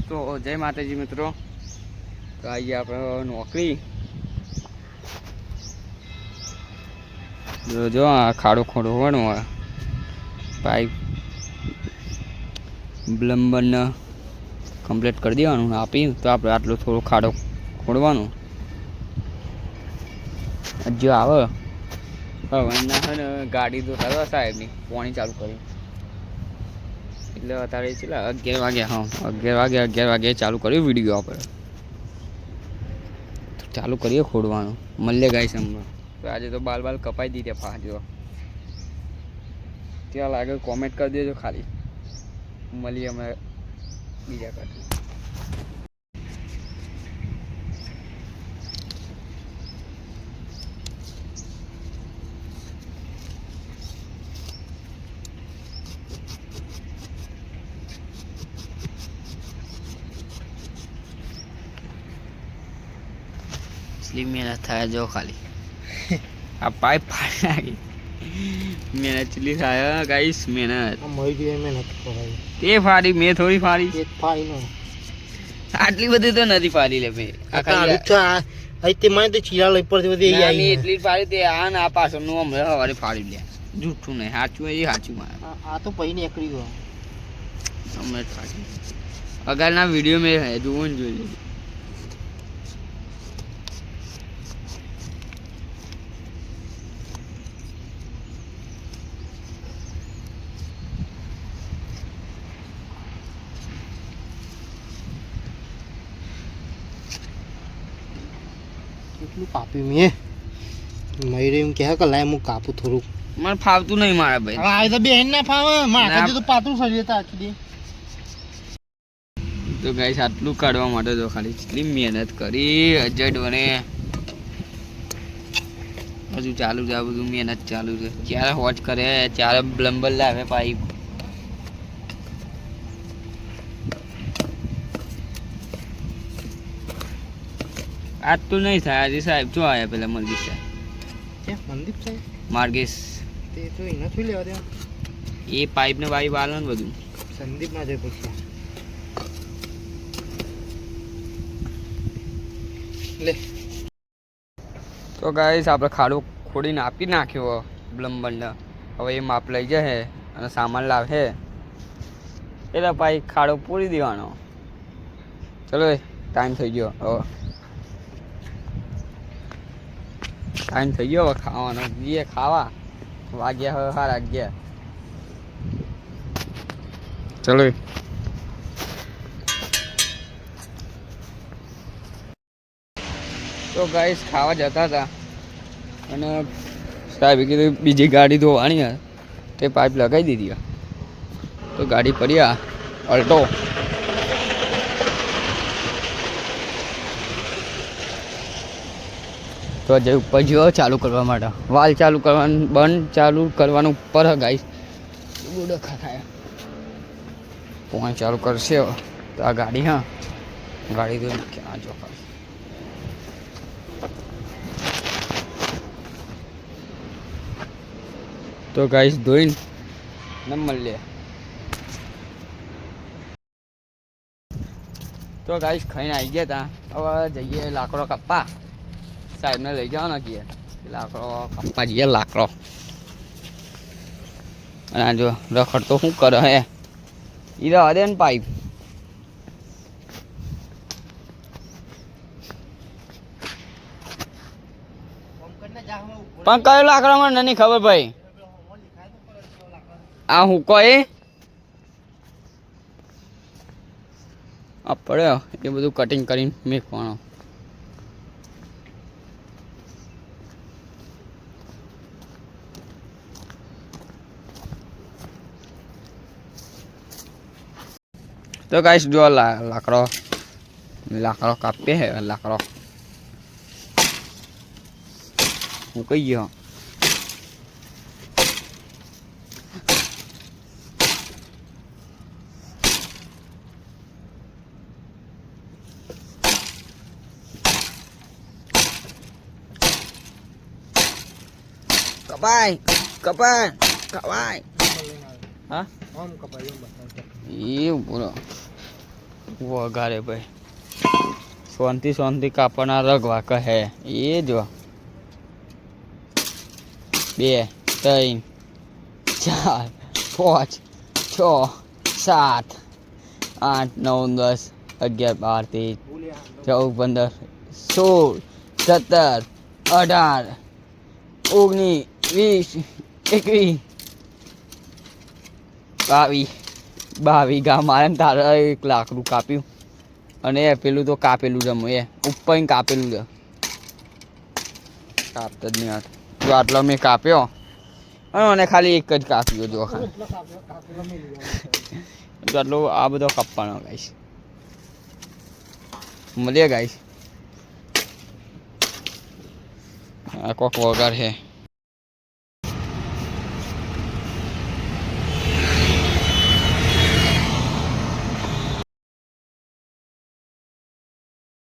તો જય માતાજી મિત્રો. તો આવીએ આપણે નોકરી. જો આ ખાડો ખોડવાનો હોય પાઇપ પ્લમ્બરને કમ્પ્લીટ કરી દેવાનું આપી તો આપણે આટલો થોડો ખાડો ખોડવાનો. જો આવે હવે ગાડી તો ચાલવા સાહેબની પાણી ચાલુ કર્યું એટલે અત્યારે છેલ્લા 11 વાગ્યા. હા 11 વાગે ચાલુ કર્યું વિડીયો આપણે. ચાલુ કરીએ ખોડવાનું. મળીએ ગાઈસ હમણાં. તો આજે તો બાલ કપાઈ દીધે પાછો. ત્યાં લાગે કોમેન્ટ કરી દેજો ખાલી. મળીએ અમે બીજા કરતા. મહેનત થાય જો ખાલી આ પાઇપ ફાડી નાખી. મહેનત ચીલી થાય ગાઈસ. મહેનત તે ફાડી મેં થોડી ફાડી. આટલી બધી તો નથી ફાડી લે મેં. એટલી ફાડી તે આ ના પાછળ નું હમણાં સવારે ફાડી લે. જૂઠું નહીં સાચું એ સાચું મારે. આ તો પૈ નીકળી ગયો હમણાં ફાડી. અગારના વિડીયો મેં જોવો ને જોઈ લેજો. કેટલું કાપ્યું મેં મયુરે એમ કહે કે લાય હું કાપું થોડુંક. મને ફાવતું નહીં મારા ભાઈ. હવે આ તો બેન ના ફાવે મારા તો પાતળું શરીર હતા આખી. તો ગાઈસ આટલું કાઢવા માટે તો ખાલી કેટલી મહેનત કરી અજડવને. હજુ ચાલુ છે આ બધું. મહેનત ચાલુ છે. ક્યારે હોજ કરે ત્યારે પ્લમ્બર લાવે પાઇપ. આજ તો નહીં થાય. આજે સાહેબ જો આયા પેલા મનદીપ સાહેબ. મનદીપ સાહેબ માર્ગેશ તે તો એના શું લેવા દે. એ પાઇપ ને વાઈપ આલે ને બધું. સંદીપ ના જાય પછી લે. તો ગાઈસ આપણે ખાડો ખોડીને આપી નાખ્યો પ્લમ્બરને. હવે એ માપ લઈ જાય અને સામાન લાવે એટલે ભાઈ ખાડો પૂરી દેવાનો. ચલો ટાઈમ થઈ ગયો. હવે ટાઈમ થઈ ગયો. હવે ખાવાનો જઈએ ખાવા. વાગ્યા હવે 11:30. ચલો તો ગાઈસ ખાવા જતા હતા અને સાહેબે કીધું બીજી ગાડી ધોવાની તે પાઇપ લગાવી દીધી. તો ગાડી પડી અલ્ટો. તો હજુ ઉપર જો ચાલુ કરવા માટે વાલ ચાલુ કરવાનું બંધ ચાલુ કરવાનું ઉપર ગાઈસ. બુડો ખાયા પોઈન્ટ ચાલુ કરશે તો આ ગાડી. હા ગાડી તો ક્યાં જો તો ગાઈસ ધોઈને નંબર લે. તો ગાઈસ ખાઈને આવી ગયા હતા. હવે જઈએ લાકડો કાપવા. સાહેબને લઈ જવાના કીએ લાકડો કાપવા જઈએ. લાકડો અને જો રખડ તો શું કરે હે ઈ રવા દે ને પાઇપ. પણ કયો લાકડો મને નહીં ખબર ભાઈ. આ હું કહે આ પડ્યો એ બધું કટિંગ કરીને મેકવાનો. તો ગાઈસ જો લાકડો કાપીએ હે. લાકડો હું કહી ગયો. કપાય હા એવું બોલો. વઘારે ભાઈ શાંતિ શાંતિ કાપવાના રગવા કહે એ જો 2 3 4 5 6 7 8 9 10 11 12 13 14 15 16 17 18 19 20 21 22 ગા મારે ને તારે 1 લાકડું કાપ્યું અને પેલું તો કાપેલું જ એ ઉપર કાપેલું છે કાપતા જ નહીં આટ જો આટલો મેં કાપ્યો અને મને ખાલી એક જ કાપ્યો જો આટલો આ બધો કાપવાનો ગાઈશ મળીએ ગાઈશ આ કોક વગર છે